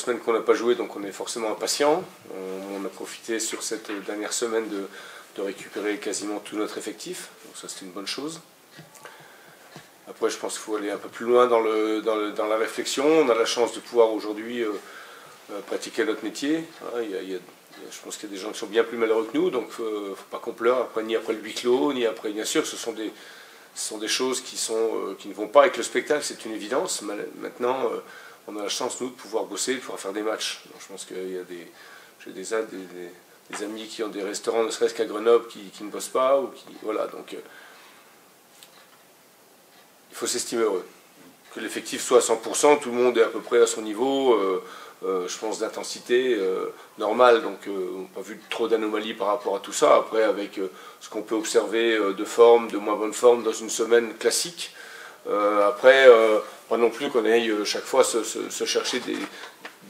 semaines qu'on n'a pas joué, donc on est forcément impatient. On a profité sur cette dernière semaine de récupérer quasiment tout notre effectif, donc ça c'est une bonne chose. Après je pense qu'il faut aller un peu plus loin dans la réflexion. On a la chance de pouvoir aujourd'hui pratiquer notre métier. Je pense qu'il y a des gens qui sont bien plus malheureux que nous, donc il ne faut pas qu'on pleure après, ni après le huis clos, ni après. Bien sûr, ce sont des choses qui ne vont pas avec le spectacle, c'est une évidence. Maintenant, on a la chance, nous, de pouvoir bosser, de pouvoir faire des matchs. Donc, je pense qu'il y a j'ai des amis qui ont des restaurants, ne serait-ce qu'à Grenoble, qui ne bossent pas. Voilà, donc il faut s'estimer heureux. Que l'effectif soit à 100%, tout le monde est à peu près à son niveau. Je pense d'intensité normale, donc on n'a pas vu trop d'anomalies par rapport à tout ça. Après, avec ce qu'on peut observer de forme, de moins bonne forme dans une semaine classique. Après, pas non plus qu'on aille chaque fois se chercher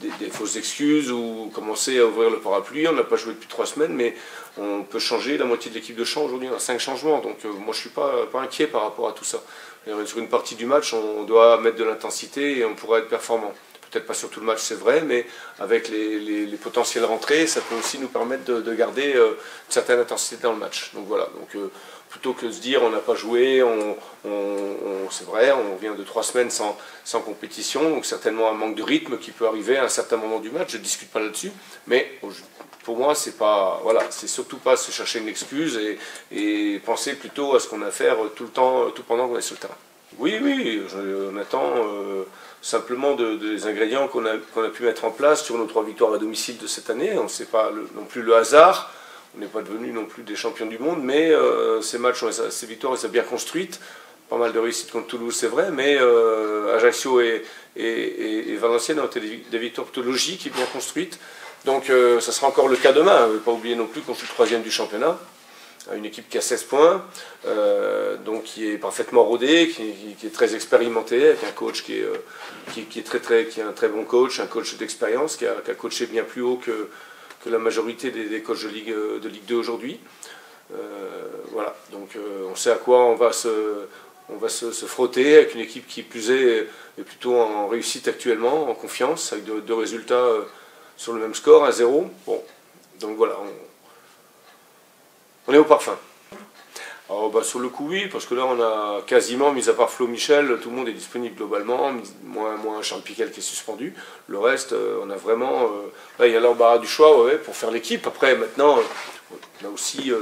des fausses excuses ou commencer à ouvrir le parapluie. On n'a pas joué depuis 3 semaines, mais on peut changer la moitié de l'équipe de champ aujourd'hui. On a 5 changements, donc moi je ne suis pas inquiet par rapport à tout ça. Sur une partie du match, on doit mettre de l'intensité et on pourra être performant. Peut-être pas sur tout le match, c'est vrai, mais avec les potentielles rentrées, ça peut aussi nous permettre de garder une certaine intensité dans le match. Donc voilà, plutôt que de se dire on n'a pas joué, c'est vrai, on vient de 3 semaines sans compétition, donc certainement un manque de rythme qui peut arriver à un certain moment du match, je ne discute pas là-dessus, mais pour moi, c'est surtout pas se chercher une excuse et penser plutôt à ce qu'on a à faire tout le temps, tout pendant qu'on est sur le terrain. Oui, on attend simplement des ingrédients qu'on a pu mettre en place sur nos 3 victoires à domicile de cette année. On ne sait pas non plus le hasard, on n'est pas devenus non plus des champions du monde, mais ces matchs, ces victoires, on les a bien construites. Pas mal de réussites contre Toulouse, c'est vrai, mais Ajaccio et Valenciennes ont été des victoires plutôt logiques et bien construites. Donc ça sera encore le cas demain. Il ne faut pas oublier non plus qu'on joue le 3e du championnat. Une équipe qui a 16 points, donc qui est parfaitement rodée, qui est très expérimentée, avec un coach qui est un très bon coach, un coach d'expérience, qui a coaché bien plus haut que la majorité des coachs de Ligue 2 aujourd'hui. Voilà, donc on sait à quoi on va se frotter, avec une équipe qui plus est plutôt en réussite actuellement, en confiance, avec 2 résultats sur le même score, 1-0. Bon, donc voilà, on est au parfum. Alors, sur le coup, oui, parce que là, on a quasiment, mis à part Flo Michel, tout le monde est disponible globalement, moins Charles Piquel qui est suspendu. Le reste, on a vraiment... là, il y a l'embarras du choix pour faire l'équipe. Après, maintenant, on a aussi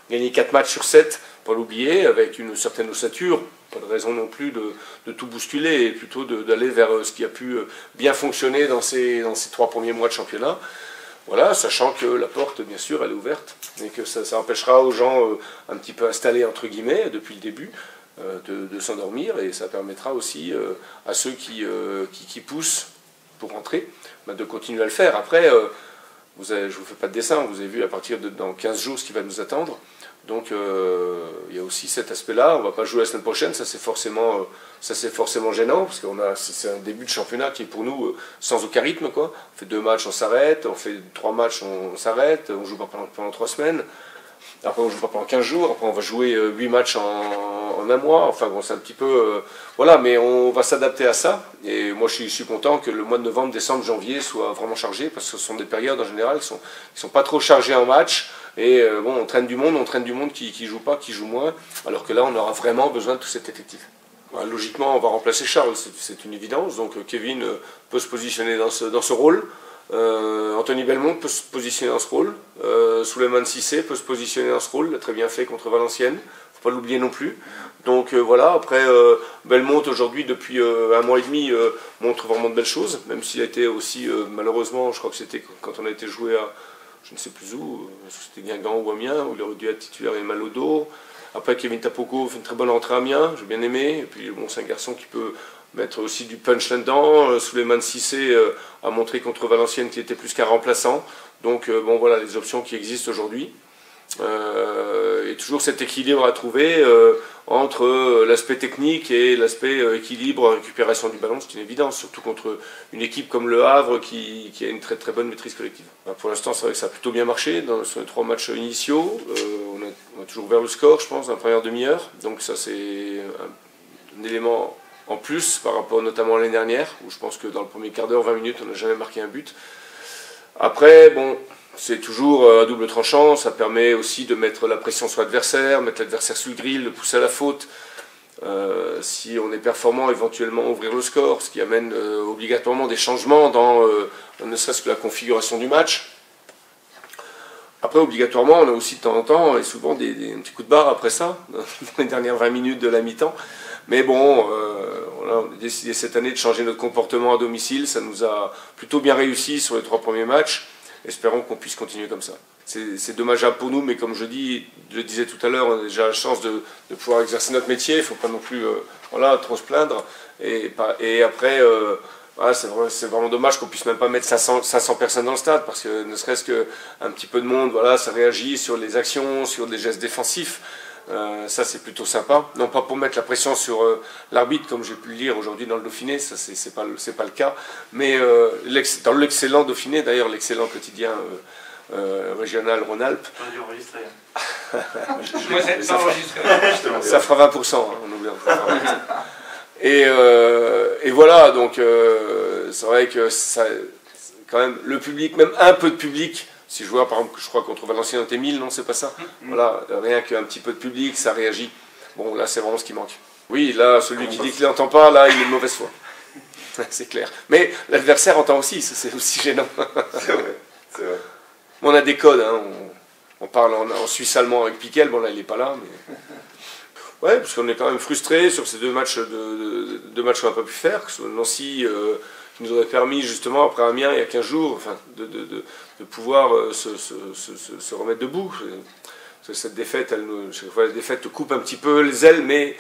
gagné 4 matchs sur 7, pas l'oublier, avec une certaine ossature. Pas de raison non plus de tout bousculer, et plutôt d'aller vers ce qui a pu bien fonctionner dans ces 3 premiers mois de championnat. Voilà, sachant que la porte, bien sûr, elle est ouverte, et que ça empêchera aux gens un petit peu installés, entre guillemets, depuis le début, de s'endormir, et ça permettra aussi à ceux qui poussent pour rentrer, de continuer à le faire. Après, je ne vous fais pas de dessin, vous avez vu à partir dans 15 jours ce qui va nous attendre. Donc il y a aussi cet aspect-là. On ne va pas jouer la semaine prochaine, ça c'est forcément gênant, parce que c'est un début de championnat qui est pour nous sans aucun rythme, quoi. On fait 2 matchs, on s'arrête, on fait 3 matchs, on s'arrête, on ne joue pas pendant 3 semaines, après on ne joue pas pendant 15 jours, après on va jouer 8 matchs en un mois, enfin bon, c'est un petit peu... voilà, mais on va s'adapter à ça, et moi je suis content que le mois de novembre, décembre, janvier soit vraiment chargé, parce que ce sont des périodes en général qui sont pas trop chargées en match. Et bon, on traîne du monde qui joue pas, qui joue moins, alors que là, on aura vraiment besoin de tout cet effectif. Logiquement, on va remplacer Charles, c'est une évidence, donc Kevin peut se positionner dans ce rôle, Anthony Belmont peut se positionner dans ce rôle, Souleymane Cissé peut se positionner dans ce rôle, il a très bien fait contre Valenciennes, il ne faut pas l'oublier non plus. Donc voilà, après, Belmont aujourd'hui, depuis 1 mois et demi, montre vraiment de belles choses, même s'il a été aussi, malheureusement, je crois que c'était quand on a été joué à... je ne sais plus où, c'était Guingamp ou Amiens, où il aurait dû être titulaire et mal au dos. Après, Kevin Tapoko fait une très bonne entrée à Amiens, j'ai bien aimé. Et puis, bon, c'est un garçon qui peut mettre aussi du punch là-dedans. Souleymane Cissé a montré contre Valenciennes qu'il était plus qu'un remplaçant. Donc, bon, voilà les options qui existent aujourd'hui. Et toujours cet équilibre à trouver entre l'aspect technique et l'aspect équilibre, récupération du ballon, c'est une évidence, surtout contre une équipe comme Le Havre qui a une très très bonne maîtrise collective. Pour l'instant, c'est vrai que ça a plutôt bien marché sur les 3 matchs initiaux. On a toujours ouvert le score, je pense, dans la première demi-heure, donc ça c'est un élément en plus par rapport notamment à l'année dernière, où je pense que dans le premier quart d'heure, 20 minutes, on n'a jamais marqué un but. Après, bon, c'est toujours à double tranchant, ça permet aussi de mettre la pression sur l'adversaire, mettre l'adversaire sur le grill, le pousser à la faute. Si on est performant, éventuellement ouvrir le score, ce qui amène obligatoirement des changements dans ne serait-ce que la configuration du match. Après, obligatoirement, on a aussi de temps en temps, et souvent, des petits coups de barre après ça, dans les dernières 20 minutes de la mi-temps. Mais bon, on a décidé cette année de changer notre comportement à domicile. Ça nous a plutôt bien réussi sur les 3 premiers matchs. Espérons qu'on puisse continuer comme ça. C'est dommageable pour nous, mais comme je le disais tout à l'heure, on a déjà la chance de pouvoir exercer notre métier. Il ne faut pas non plus trop se plaindre. Et après, voilà, c'est vraiment dommage qu'on ne puisse même pas mettre 500 personnes dans le stade, parce que ne serait-ce qu'un petit peu de monde, voilà, ça réagit sur les actions, sur des gestes défensifs. Ça c'est plutôt sympa, non pas pour mettre la pression sur l'arbitre comme j'ai pu le lire aujourd'hui dans le Dauphiné, ça c'est pas le cas, mais dans l'excellent Dauphiné, d'ailleurs l'excellent quotidien régional Rhône-Alpes, ça fera 20%, hein, on oublie. Et voilà, donc c'est vrai que ça, quand même le public, même un peu de public. Si je vois, par exemple, je crois contre Valenciennes, on était 1000, non, c'est pas ça. Voilà, rien qu'un petit peu de public, ça réagit. Bon, là, c'est vraiment ce qui manque. Oui, là, celui qui dit qu'il n'entend pas, là, il est de mauvaise foi. C'est clair. Mais l'adversaire entend aussi, ça, c'est aussi gênant. C'est vrai, c'est vrai. On a des codes, hein. On parle en suisse-allemand avec Piquel, bon, là, il n'est pas là, mais... Ouais, parce qu'on est quand même frustrés sur ces deux matchs qu'on n'a pas pu faire. Nancy, qui nous aurait permis, justement, après Amiens, il y a 15 jours, enfin, de pouvoir se remettre debout. Parce que cette défaite, chaque fois la défaite te coupe un petit peu les ailes, mais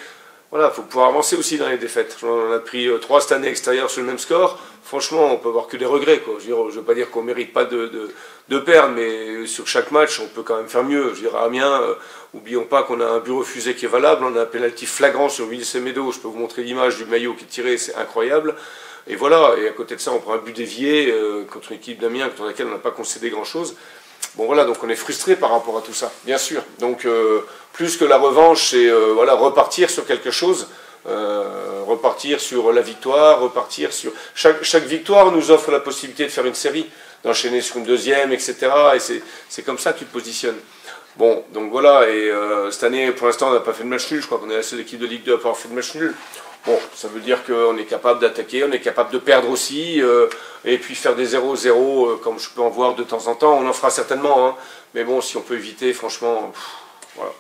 voilà, il faut pouvoir avancer aussi dans les défaites. On a pris 3 cette année extérieures sur le même score. Franchement, on peut avoir que des regrets, quoi. Je ne veux pas dire qu'on ne mérite pas de perdre, mais sur chaque match, on peut quand même faire mieux. Je dirais à Amiens, n'oublions pas qu'on a un but refusé qui est valable, on a un pénalty flagrant sur Willy Semedo. Je peux vous montrer l'image du maillot qui est tiré, c'est incroyable. Et voilà, et à côté de ça, on prend un but dévié contre une équipe d'Amiens contre laquelle on n'a pas concédé grand-chose. Bon voilà, donc on est frustré par rapport à tout ça, bien sûr. Donc plus que la revanche, c'est voilà, repartir sur quelque chose, repartir sur la victoire, repartir sur... Chaque victoire nous offre la possibilité de faire une série, d'enchaîner sur une deuxième, etc. Et c'est comme ça que tu te positionnes. Bon, donc voilà, et cette année, pour l'instant, on n'a pas fait de match nul. Je crois qu'on est la seule équipe de Ligue 2 à avoir fait de match nul. Bon, ça veut dire qu'on est capable d'attaquer, on est capable de perdre aussi, et puis faire des 0-0, comme je peux en voir de temps en temps. On en fera certainement, hein. Mais bon, si on peut éviter, franchement, voilà.